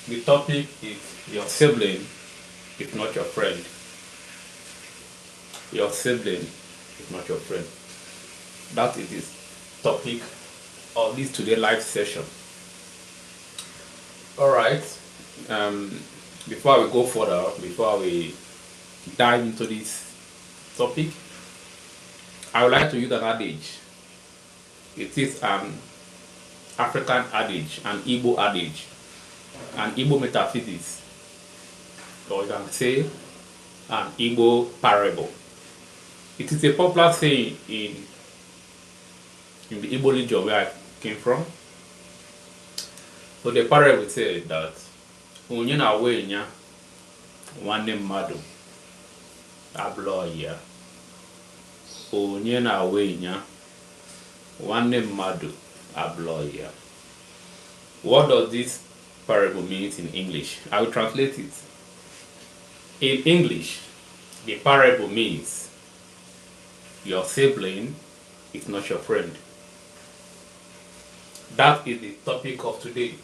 The topic is your sibling is not your friend. Your sibling is not your friend. That is this topic of this today live session. Alright. Um, Before we go further, before we dive into this topic, I would like to use an adage. It is an African adage, an Igbo adage, an Igbo metaphysics, or you can say an Igbo parable. It is a popular saying in the Igbo region where I came from. So the parable said that onye na wenya nwanne mmadụ abụlọ ya. Onye na wenya nwanne mmadụ abụlọ ya. What does this parable mean in English? I will translate it. In English, the parable means your sibling is not your friend. That is the topic of today.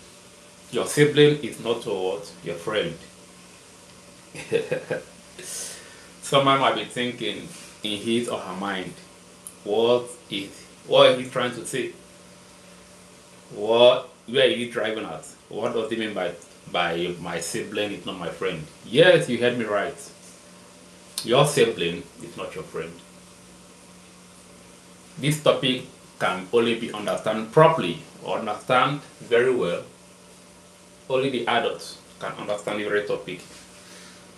Your sibling is not your friend. Someone might be thinking in his or her mind, what is he trying to say? Where is he driving at? What does he mean by my sibling is not my friend? Yes, you heard me right. Your sibling is not your friend. This topic can only be understood properly or understand very well. Only the adults can understand the very topic.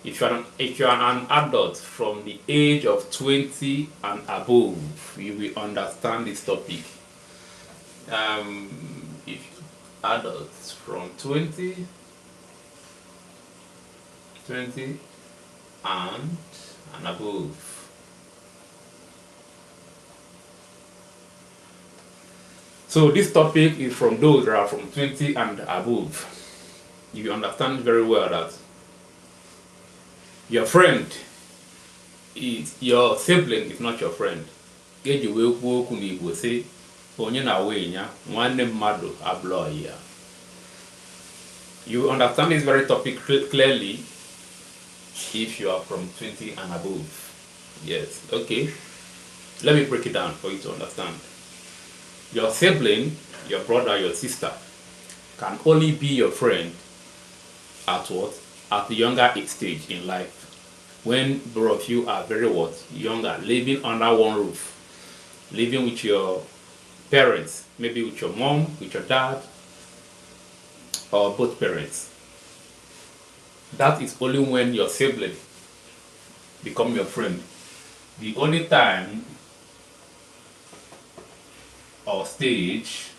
If you are an adult from the age of 20 and above, you will understand this topic. If adults from 20 and above. So this topic is from those that are from 20 and above. You understand very well that your friend is your sibling is not your friend. Get you will say onye na wenya nwanne mmadụ abụlọ ya. You understand this very topic clearly if you are from 20 and above. Yes, okay. Let me break it down for you to understand. Your sibling, your brother, your sister, can only be your friend at what? At the younger age stage in life. When both of you are very younger, living under one roof, living with your parents, maybe with your mom, with your dad, or both parents. That is only when your sibling become your friend. The only time or stage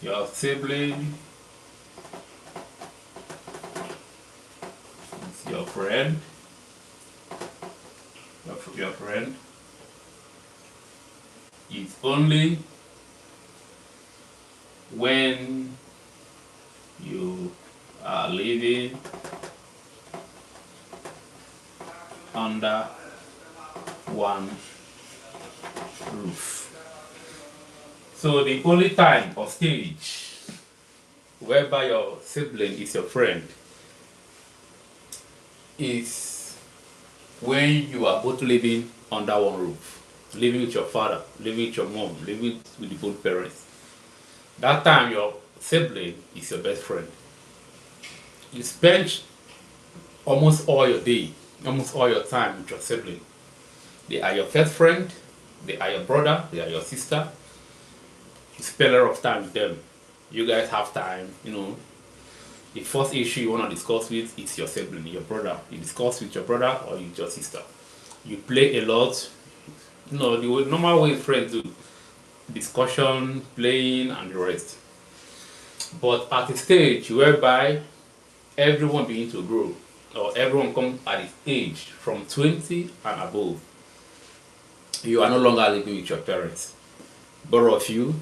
your sibling is your friend, your friend is only when you are living under one roof. So the only time or stage whereby your sibling is your friend is when you are both living under one roof, living with your father, living with your mom, living with the both parents. That time your sibling is your best friend. You spend almost all your day, almost all your time with your sibling. They are your first friend, they are your brother, they are your sister. You spend a lot of time with them. You guys have time, The first issue you want to discuss with is your sibling, your brother. You discuss with your brother or with your sister. You play a lot. The normal way friends do. Discussion, playing, and the rest. But at a stage whereby everyone begins to grow, or everyone comes at its age from 20 and above, you are no longer living with your parents. Both of you,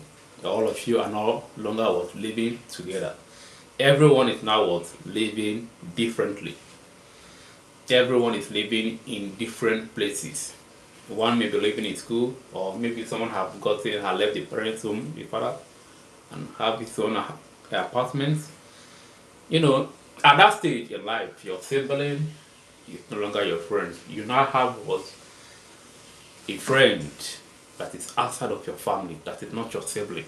all of you are no longer living together. Everyone is now living differently. Everyone is living in different places. One may be living in school, or maybe someone has left the parents' home, the father, and have his own apartments. You know, at that stage in life, your sibling is no longer your friend. You now have what a friend that is outside of your family, that is not your sibling.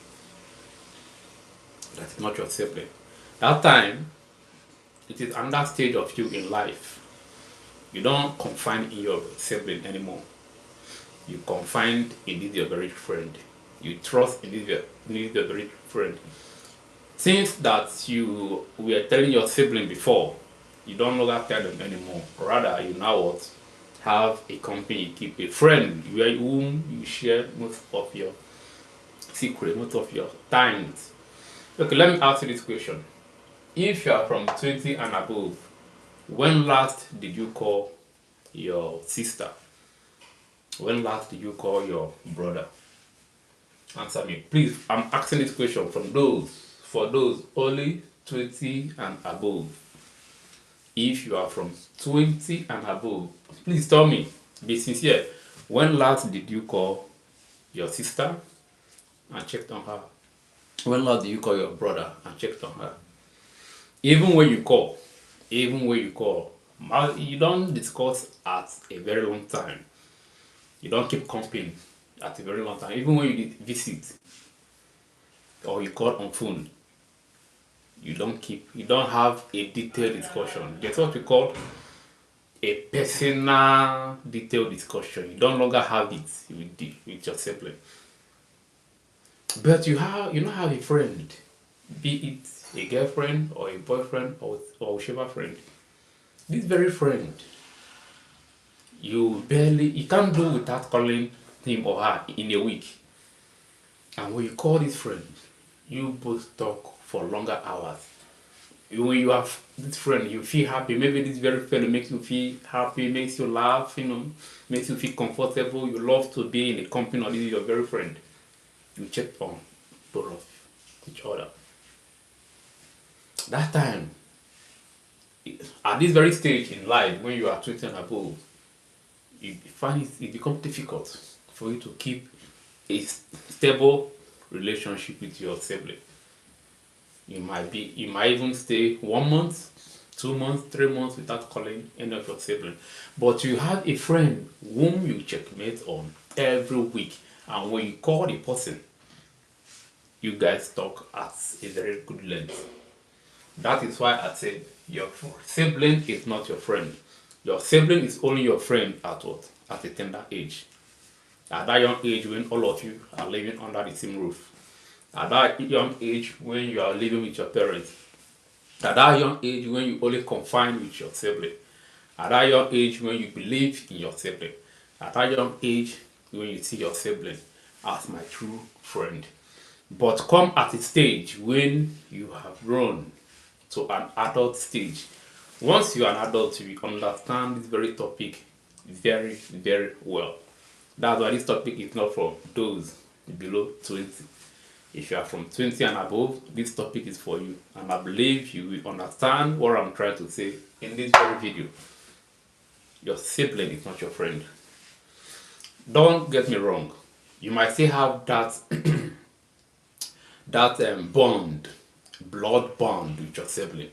That is not your sibling. That time, it is another stage of you in life. You don't confine in your sibling anymore. You confine in this your very friend. You trust in this your very friend. Things that you were telling your sibling before, you don't longer tell them anymore. Rather, you now what have a company, you keep a friend where whom you share most of your secret, most of your times. Okay, let me ask you this question. If you are from 20 and above, when last did you call your sister? When last did you call your brother? Answer me. Please, I'm asking this question from those, for those only 20 and above. If you are from 20 and above, please tell me, be sincere. When last did you call your sister and checked on her? When last did you call your brother and checked on her? Even when you call, even when you call, you don't discuss at a very long time. You don't keep company at a very long time. Even when you visit or you call on phone, you don't have a detailed discussion. That's what we call a personal detailed discussion. You don't longer have it with your sibling. But you don't have a friend, be it a girlfriend or a boyfriend or whichever friend. This very friend, you can't do without calling him or her in a week. And when you call this friend, you both talk for longer hours. When you have this friend, you feel happy. Maybe this very friend makes you feel happy, makes you laugh, makes you feel comfortable. You love to be in the company of your very friend. You check on both of each other. That time, at this very stage in life, when you are 20 and above, you find it becomes difficult for you to keep a stable relationship with your sibling. You might even stay 1 month, 2 months, 3 months without calling any of your siblings. But you have a friend whom you checkmate on every week, and when you call the person, you guys talk at a very good length. That is why I said your sibling is not your friend. Your sibling is only your friend at what? At a tender age. At that young age when all of you are living under the same roof. At that young age when you are living with your parents. At that young age when you only confine with your sibling. At that young age when you believe in your sibling. At that young age when you see your sibling as my true friend. But come at a stage when you have grown to an adult stage. Once you are an adult, you understand this very topic very, very well. That's why this topic is not for those below 20. If you are from 20 and above, this topic is for you. And I believe you will understand what I'm trying to say in this very video. Your sibling is not your friend. Don't get me wrong. You might still have that bond, blood bond with your sibling,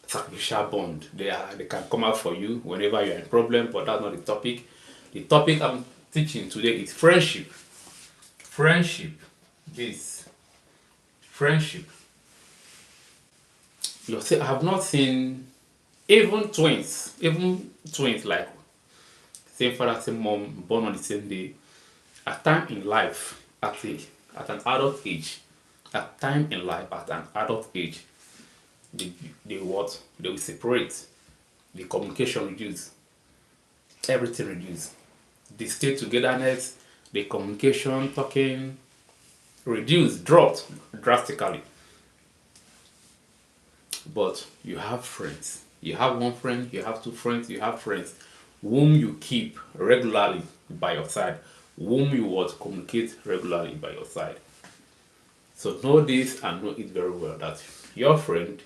sacrificial bond. They can come out for you whenever you're in problem, but that's not the topic. The topic I'm teaching today is friendship. Friendship is friendship. I have not seen even twins like same father, same mom, born on the same day. At time in life, at an adult age, at time in life at an adult age, they will separate, the communication reduce, everything reduce, the stay togetherness, the communication, talking reduced, dropped drastically. But you have friends. You have one friend, you have two friends, you have friends whom you keep regularly by your side, whom you would communicate regularly by your side. So know this and know it very well that your friend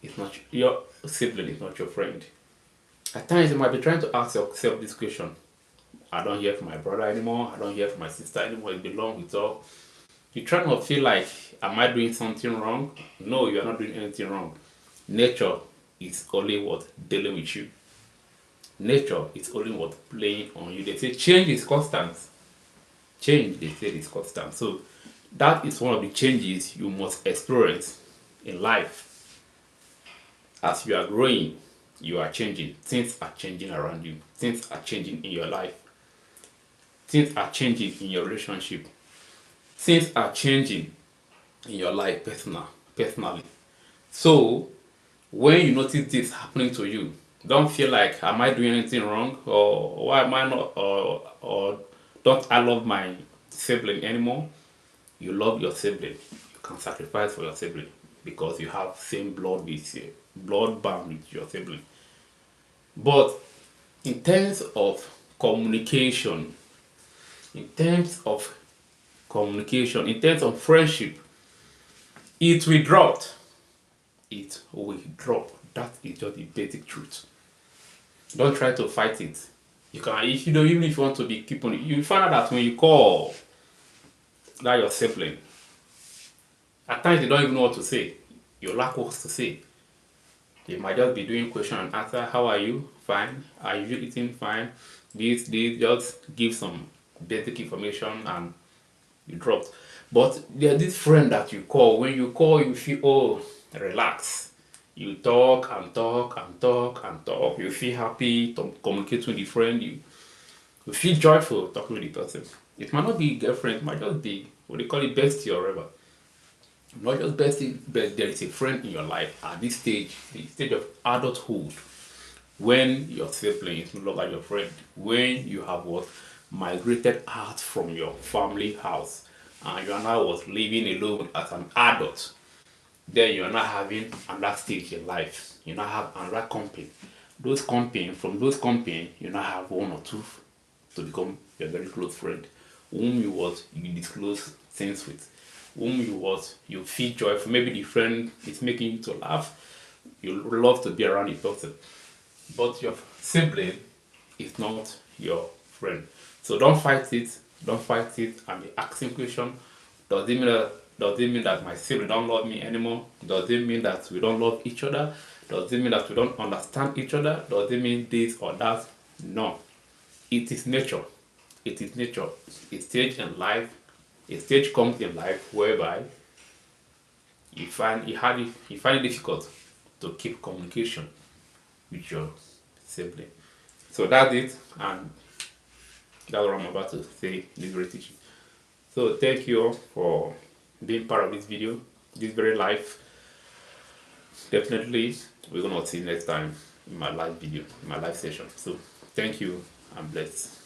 is not your sibling is not your friend. At times you might be trying to ask yourself this question. I don't hear from my brother anymore, I don't hear from my sister anymore, it belongs with all. You try not to feel like, am I doing something wrong? No, you are not doing anything wrong. Nature is only what dealing with you. Nature is only what playing on you. They say change is constant. Change, they say, is constant. So that is one of the changes you must experience in life. As you are growing, you are changing. Things are changing around you. Things are changing in your life. Things are changing in your relationship. Things are changing in your life personally. So when you notice this happening to you, don't feel like, am I doing anything wrong, or why am I not, or don't I love my sibling anymore? You love your sibling. You can sacrifice for your sibling because you have same blood with you, blood bond with your sibling. But in terms of communication, in terms of in terms of friendship, it will drop. It will drop. That is just the basic truth. Don't try to fight it. You can, if you don't, even if you want to be keep on, you find out that when you call that your sibling, at times they don't even know what to say. You lack words to say. They might just be doing question and answer. How are you? Fine. Are you eating? Fine. This, just give some basic information and you dropped. But there's this friend that you call. When you call, you feel, oh, relax. You talk and talk and talk and talk. You feel happy to communicate with the friend. You feel joyful talking with the person. It might not be girlfriend, it might just be what they call it, bestie or whatever. Not just bestie, but there is a friend in your life at this stage, the stage of adulthood, when your sibling is no longer your friend, when you have what migrated out from your family house and you are now was living alone as an adult, then you are not having another stage in life. You now have another company. From those company, you now have one or two to become your very close friend, whom you disclose things with, whom you feel joyful. Maybe the friend is making you to laugh. You love to be around the person, but your sibling is not your friend. So don't fight it. Don't fight it and be asking questions. Does it mean that my sibling don't love me anymore? Does it mean that we don't love each other? Does it mean that we don't understand each other? Does it mean this or that? No. It is nature. It is nature. A stage in life, a stage comes in life whereby you find it difficult to keep communication with your sibling. So that's it, and that's what I'm about to say in this very teaching. So thank you all for being part of this video, this very live. Definitely, we're gonna see you next time in my live video, in my live session. So thank you and bless.